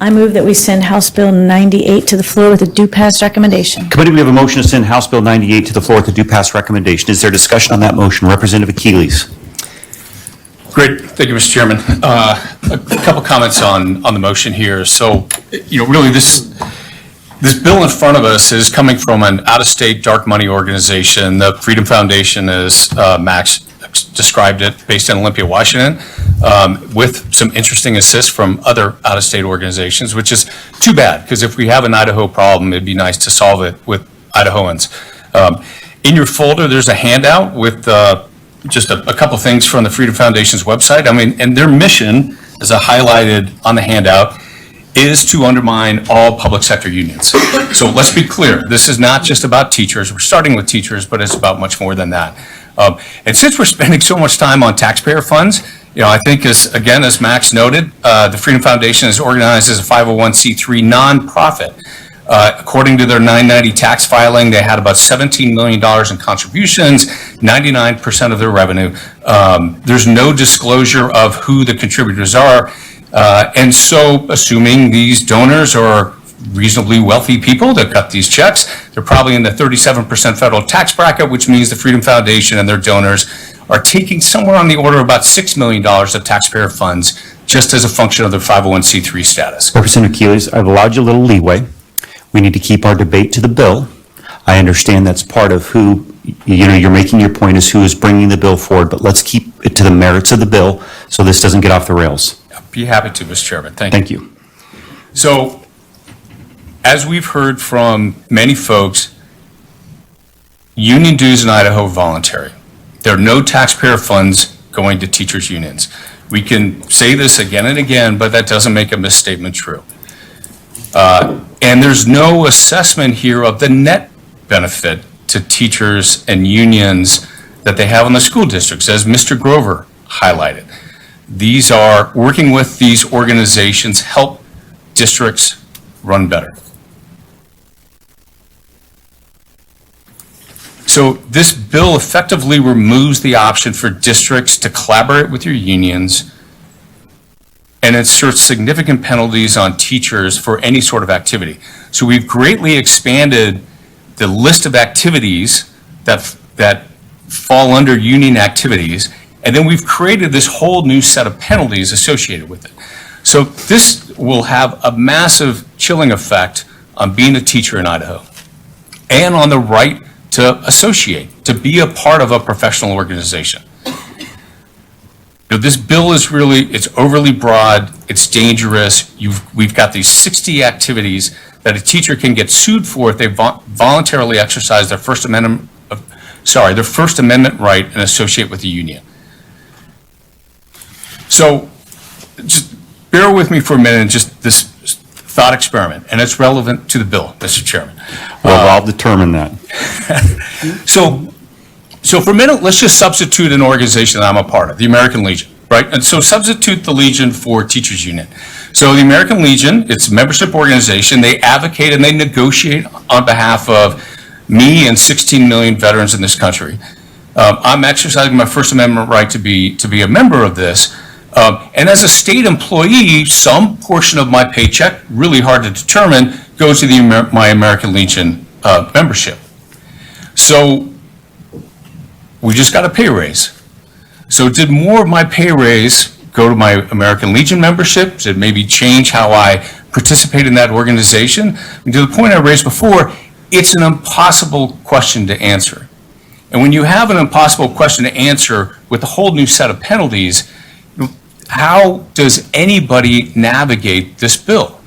I move that we send House Bill 98 to the floor with a due pass recommendation. Committee, we have a motion to send House Bill 98 to the floor with a due pass recommendation. Is there discussion on that motion? Representative Achilles. Great. Thank you, Mr. Chairman. A couple comments on the motion here. So, really this bill in front of us is coming from an out-of-state dark money organization. The Freedom Foundation, as Max described it, based in Olympia, Washington, with some interesting assists from other out-of-state organizations, which is too bad, because if we have an Idaho problem, it'd be nice to solve it with Idahoans. In your folder, there's a handout with just a couple things from the Freedom Foundation's website. And their mission, as I highlighted on the handout, is to undermine all public sector unions. So let's be clear, this is not just about teachers. We're starting with teachers, but it's about much more than that. And since we're spending so much time on taxpayer funds, I think as Max noted, the Freedom Foundation is organized as a 501c3 nonprofit. According to their 990 tax filing, they had about $17 million in contributions, 99% of their revenue. There's no disclosure of who the contributors are. And so, assuming these donors are reasonably wealthy people that cut these checks, they're probably in the 37% federal tax bracket, which means the Freedom Foundation and their donors are taking somewhere on the order of about $6 million of taxpayer funds just as a function of their 501c3 status. Representative Achilles, I've allowed you a little leeway. We need to keep our debate to the bill. I understand that's part of who, you're making your point is who is bringing the bill forward, but let's keep it to the merits of the bill so this doesn't get off the rails. I'd be happy to, Mr. Chairman. Thank you. So, as we've heard from many folks, union dues in Idaho are voluntary. There are no taxpayer funds going to teachers' unions. We can say this again and again, but that doesn't make a misstatement true. And there's no assessment here of the net benefit to teachers and unions that they have in the school districts, as Mr. Grover highlighted. These are, working with these organizations, help districts run better. So this bill effectively removes the option for districts to collaborate with your unions and inserts significant penalties on teachers for any sort of activity. So we've greatly expanded the list of activities that fall under union activities, and then we've created this whole new set of penalties associated with it. So this will have a massive chilling effect on being a teacher in Idaho and on the right to associate, to be a part of a professional organization. This bill is it's overly broad, it's dangerous. We've got these 60 activities that a teacher can get sued for if they voluntarily exercise their First Amendment right and associate with the union. So just bear with me for a minute, just this thought experiment, and it's relevant to the bill, Mr. Chairman. Well, I'll determine that. So for a minute, let's just substitute an organization that I'm a part of, the American Legion, right? And so substitute the Legion for Teachers Union. So the American Legion, it's a membership organization. They advocate and they negotiate on behalf of me and 16 million veterans in this country. I'm exercising my First Amendment right to be a member of this. And as a state employee, some portion of my paycheck, really hard to determine, goes to my American Legion membership. So we just got a pay raise. So did more of my pay raise go to my American Legion membership? Did it maybe change how I participate in that organization? And to the point I raised before, it's an impossible question to answer. And when you have an impossible question to answer with a whole new set of penalties, how does anybody navigate this bill?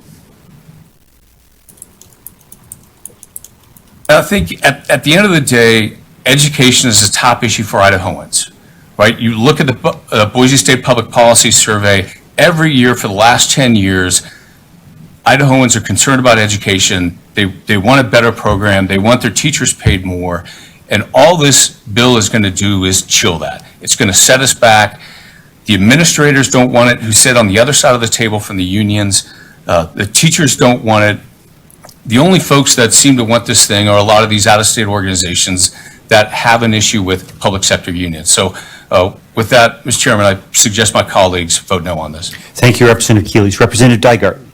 I think at the end of the day, education is a top issue for Idahoans, right? You look at the Boise State Public Policy Survey, every year for the last 10 years, Idahoans are concerned about education. They want a better program. They want their teachers paid more. And all this bill is going to do is chill that. It's going to set us back. The administrators don't want it, who sit on the other side of the table from the unions. The teachers don't want it. The only folks that seem to want this thing are a lot of these out-of-state organizations that have an issue with public sector unions. So with that, Mr. Chairman, I suggest my colleagues vote no on this. Thank you, Representative Achilles. Representative Dygart.